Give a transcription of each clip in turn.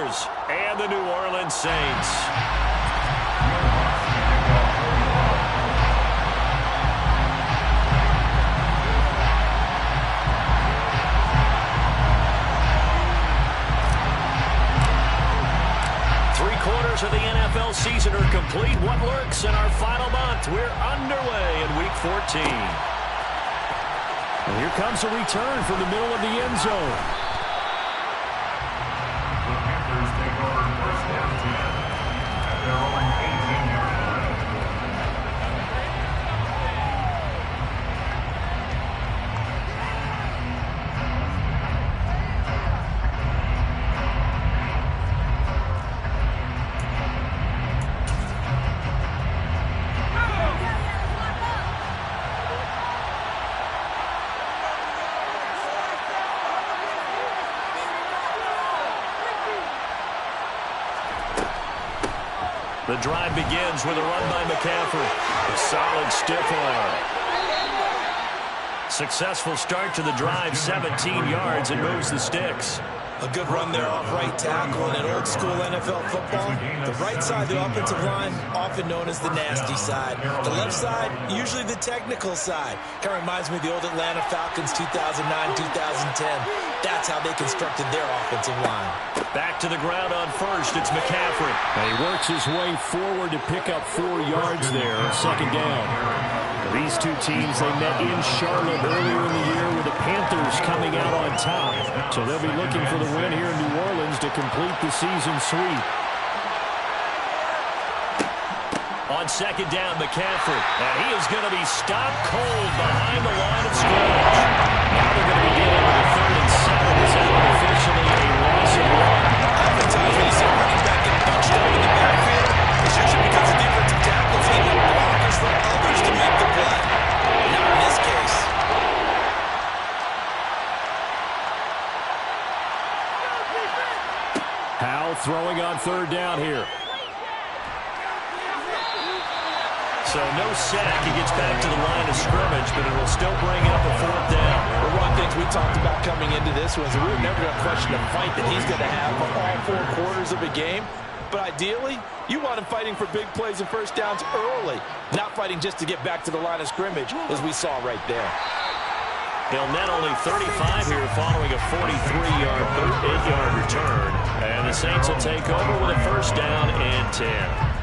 Panthers and the New Orleans Saints. Three-quarters of the NFL season are complete. What lurks in our final month? We're underway in Week 14. And here comes a return from the middle of the end zone. The Panthers take over first down 10 at their own 18-yard line. The drive begins with a run by McCaffrey. A solid stiff arm. Successful start to the drive, 17 yards, and moves the sticks. A good run there off right tackle. In an old-school NFL football, the right side of the offensive line, often known as the nasty side. The left side, usually the technical side. Kind of reminds me of the old Atlanta Falcons 2009-2010. That's how they constructed their offensive line. Back to the ground on first. It's McCaffrey. And he works his way forward to pick up 4 yards there on second down. These two teams, they met in Charlotte earlier in the year with the Panthers coming out on top. So they'll be looking for the win here in New Orleans to complete the season sweep. On second down, McCaffrey. And he is going to be stopped cold behind the line of scrimmage. Now they're going to be dealing with a 3rd and 7. Is that officially a loss of 1? Oftentimes when you see a running back get bunched up in the backfield, it's usually because the defensive tackles end up blockers for others to make the play. Not in this case. Howe throwing on 3rd down here. So no sack. He gets back to the line of scrimmage, but it will still bring up a 4th down. Well, one of the things we talked about coming into this was we were never going to question the fight that he's going to have for all 4 quarters of a game. But ideally, you want him fighting for big plays and first downs early, not fighting just to get back to the line of scrimmage, as we saw right there. He'll net only 35 here following a 43-yard, 8-yard return. And the Saints will take over with a 1st down and 10.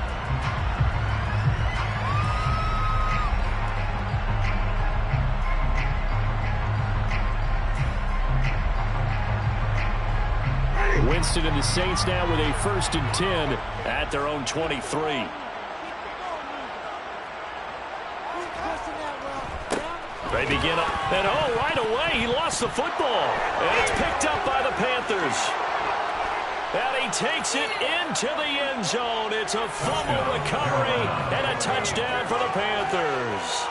Winston and the Saints now with a 1st and 10 at their own 23. They begin up, and right away he lost the football. And it's picked up by the Panthers. And he takes it into the end zone. It's a fumble recovery and a touchdown for the Panthers.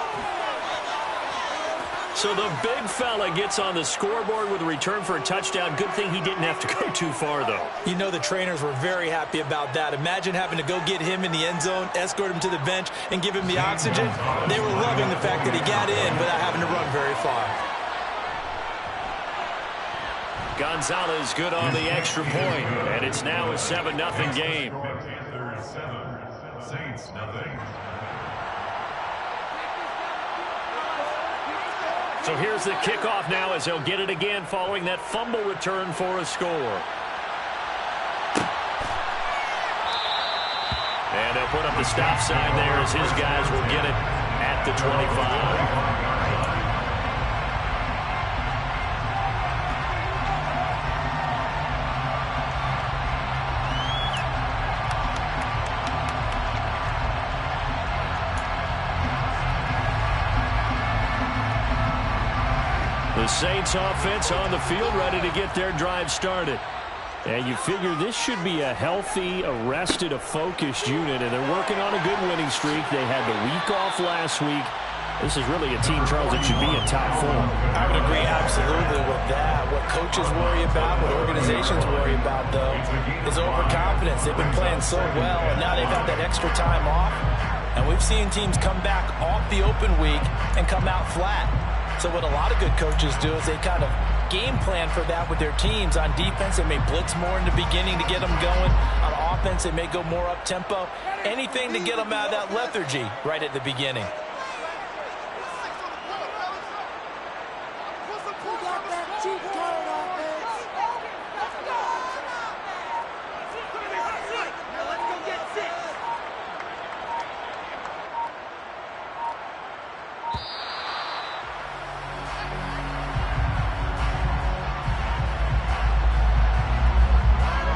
So the big fella gets on the scoreboard with a return for a touchdown. Good thing he didn't have to go too far, though. You know the trainers were very happy about that. Imagine having to go get him in the end zone, escort him to the bench, and give him the oxygen. They were loving the fact that he got in without having to run very far. Gonzalez good on the extra point, and it's now a 7-0 game. Panthers 7, Saints nothing. So here's the kickoff now as he'll get it again following that fumble return for a score. And they'll put up the stop sign there as his guys will get it at the 25. The Saints offense on the field ready to get their drive started. And you figure this should be a healthy, a rested, a focused unit, and they're working on a good winning streak. They had the week off last week. This is really a team, Charles, that should be in top form. I would agree absolutely with that. What coaches worry about, what organizations worry about, though, is overconfidence. They've been playing so well, and now they've had that extra time off. And we've seen teams come back off the open week and come out flat. So what a lot of good coaches do is they kind of game plan for that with their teams. On defense, they may blitz more in the beginning to get them going. On offense, they may go more up-tempo. Anything to get them out of that lethargy right at the beginning.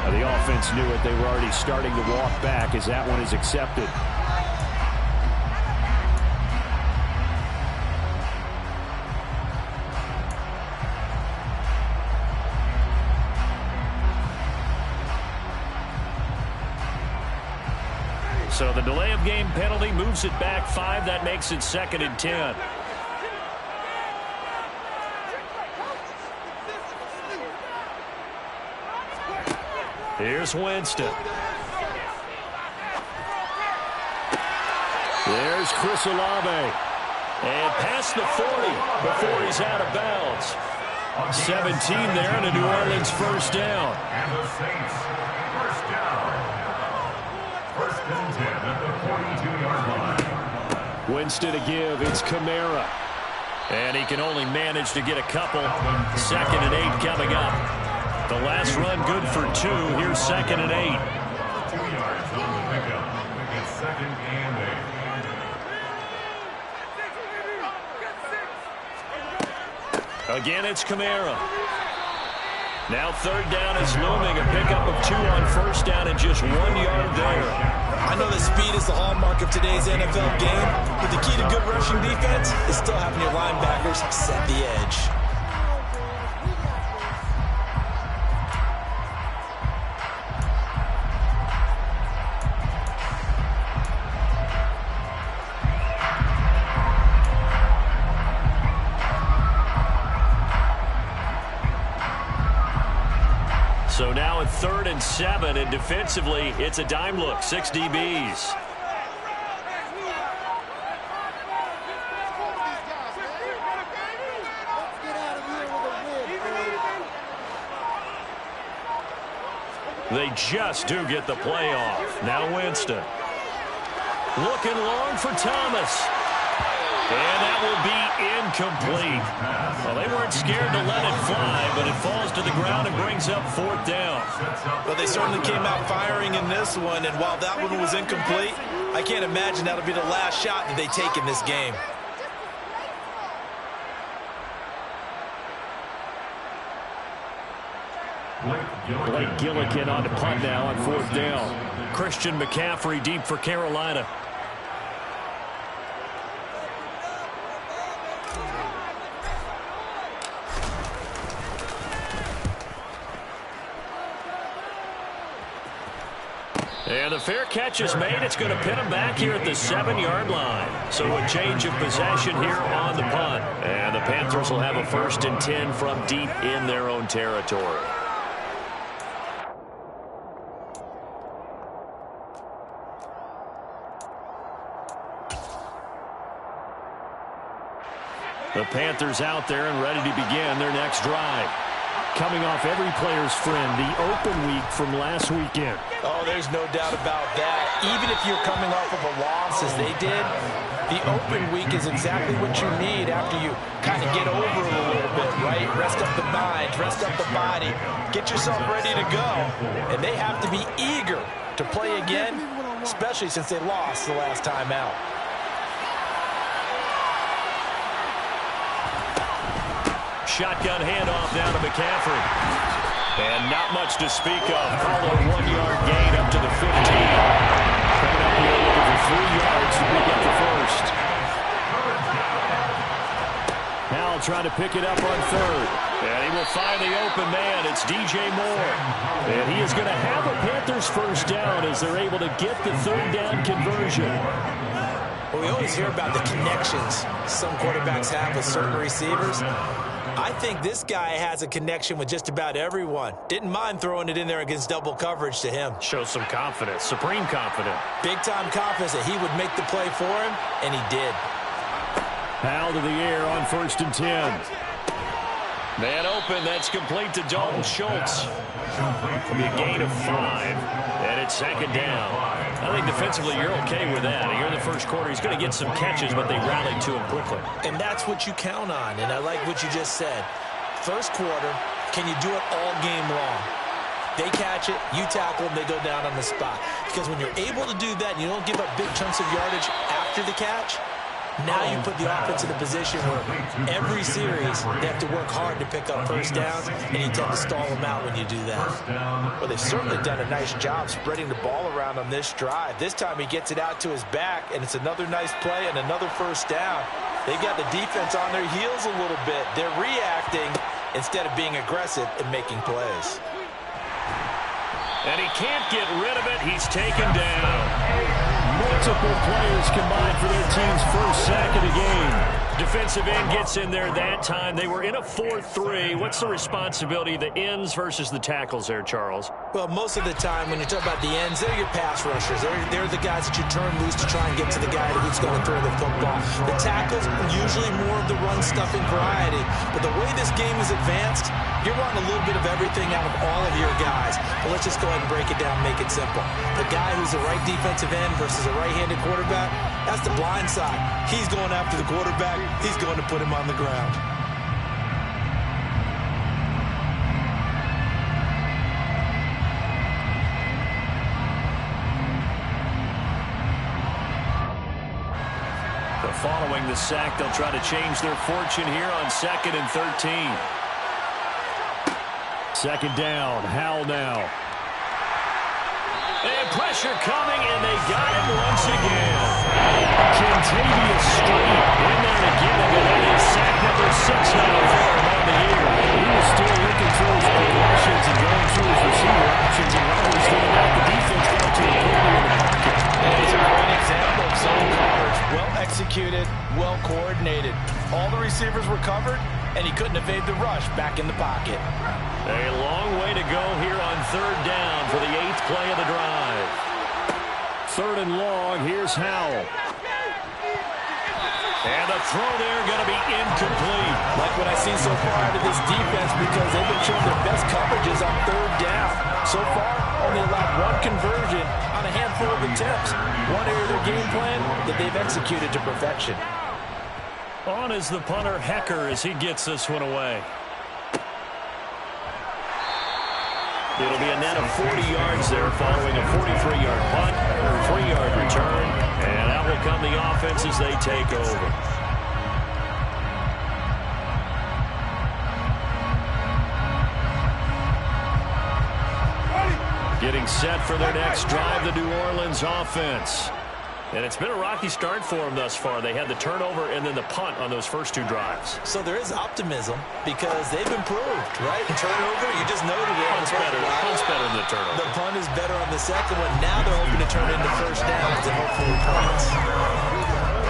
The offense knew it. They were already starting to walk back as that one is accepted. So the delay of game penalty moves it back 5. That makes it 2nd and 10. Here's Winston. There's Chris Olave. And past the 40 before he's out of bounds. 17 there and a New Orleans first down. And the Saints, first down. 1st and 10 at the 42-yard line. Winston to give. It's Kamara. And he can only manage to get a couple. 2nd and 8 coming up. The last run good for 2. Here's 2nd and 8. 2 yards on the pickup. It's 2nd and 8. Again, it's Kamara. Now 3rd down is looming. A pickup of 2 on 1st down and just 1 yard there. I know that speed is the hallmark of today's NFL game, but the key to good rushing defense is still having your linebackers set the edge. So now at 3rd and 7, and defensively, it's a dime look. 6 DBs. They just do get the play off. Now Winston. Looking long for Thomas. And that will be incomplete. Well, they weren't scared to let it fly, but it falls to the ground and brings up 4th down. Well, they certainly came out firing in this one, and while that one was incomplete, I can't imagine that'll be the last shot that they take in this game. Blake Gillikin on to punt now on 4th down. Christian McCaffrey deep for Carolina. And the fair catch is made. It's going to pin him back here at the 7-yard line. So a change of possession here on the punt. And the Panthers will have a 1st and 10 from deep in their own territory. The Panthers out there and ready to begin their next drive. Coming off every player's friend, the open week from last weekend. Oh, there's no doubt about that. Even if you're coming off of a loss as they did, the open week is exactly what you need after you kind of get over it a little bit, right? Rest up the mind, rest up the body, get yourself ready to go. And they have to be eager to play again, especially since they lost the last time out. Shotgun handoff down to McCaffrey. And not much to speak of. Call it a 1-yard gain up to the 15. Coming up here looking for 3 yards to pick up the first. Now trying to pick it up on 3rd. And he will find the open man. It's DJ Moore. And he is going to have a Panthers first down as they're able to get the 3rd down conversion. Well, we always hear about the connections some quarterbacks have with certain receivers. I think this guy has a connection with just about everyone. Didn't mind throwing it in there against double coverage to him. Shows some confidence, supreme confidence. Big-time confidence that he would make the play for him, and he did. Howell to the air on 1st and 10. Man open, that's complete to Dalton Schultz. It'll be a gain of 5, and it's second down. I think defensively you're okay with that. Here in the first quarter, he's going to get some catches, but they rallied to him quickly. And that's what you count on, and I like what you just said. First quarter, can you do it all game long? They catch it, you tackle them, they go down on the spot. Because when you're able to do that and you don't give up big chunks of yardage after the catch, now you put the offense in a position where every series they have to work hard to pick up first downs, and you tend to stall them out when you do that. Well, they've certainly done a nice job spreading the ball around on this drive. This time he gets it out to his back, and it's another nice play and another first down. They've got the defense on their heels a little bit. They're reacting instead of being aggressive and making plays. And he can't get rid of it. He's taken down. Multiple players combined for their team's first sack of the game. Defensive end gets in there that time. They were in a 4-3. What's the responsibility of the ends versus the tackles there, Charles? Well, most of the time when you talk about the ends, they're your pass rushers. They're the guys that you turn loose to try and get to the guy who's going to throw the football. The tackles, usually more of the run-stuffing variety. But the way this game is advanced, you're wanting a little bit of everything out of all of your guys. But let's just go ahead and break it down, make it simple. The guy who's the right defensive end versus a right-handed quarterback, that's the blind side. He's going after the quarterback. He's going to put him on the ground. But following the sack, they'll try to change their fortune here on 2nd and 13. Second down, Howell now. And pressure coming, and they got him once again. Kentavious Street in there to get him, and that is sack number 6 now for him on the year. He was still looking through his progressions and going through his receiver options, and while he's doing that, the defense got to him quickly in the pocket. And it's a great example of zone coverage. Well executed, well coordinated. All the receivers were covered, and he couldn't evade the rush back in the pocket. A long way to go here on 3rd down for the 8th play of the drive. 3rd and long, here's Howell. And the throw there going to be incomplete. Like what I've seen so far out of this defense, because they've been showing their best coverages on 3rd down. So far, only allowed one conversion on a handful of attempts. One area of their game plan that they've executed to perfection. On is the punter, Hecker, as he gets this one away. It'll be a net of 40 yards there following a 43-yard punt, a 3-yard return, and out will come the offense as they take over. Getting set for their next drive, the New Orleans offense. And it's been a rocky start for them thus far. They had the turnover and then the punt on those first 2 drives. So there is optimism because they've improved, right? Turnover, you just noted it. Punt's better than the turnover. The punt is better on the second one. Now they're hoping to turn into first downs and hopefully punts.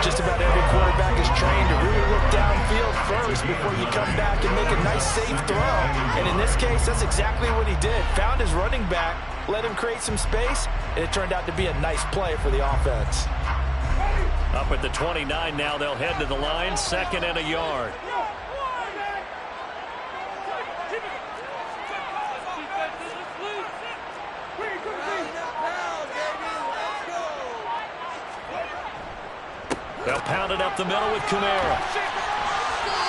Just about every quarterback is trained to really look downfield first before you come back and make a nice, safe throw. And in this case, that's exactly what he did. Found his running back, let him create some space, and it turned out to be a nice play for the offense. Up at the 29 now, they'll head to the line, 2nd and a yard. They'll pound it up the middle with Kamara.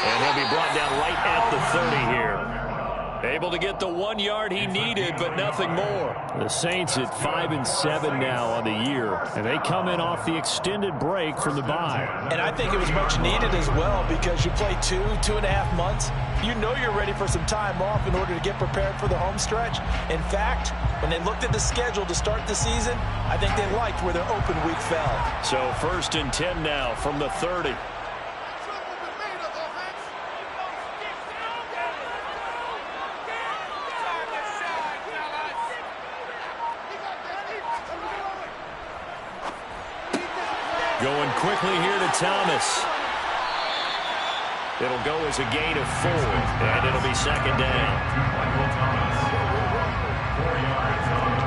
And he'll be brought down right at the 30 here. Able to get the 1 yard he needed, but nothing more. The Saints at 5-7 now on the year, and they come in off the extended break from the bye. And I think it was much needed as well because you play 2.5 months. You know you're ready for some time off in order to get prepared for the home stretch. In fact, when they looked at the schedule to start the season, I think they liked where their open week fell. So 1st and 10 now from the 30. Going quickly here to Thomas. It'll go as a gain of 4, and it'll be 2nd down. Michael Thomas, 4 yards on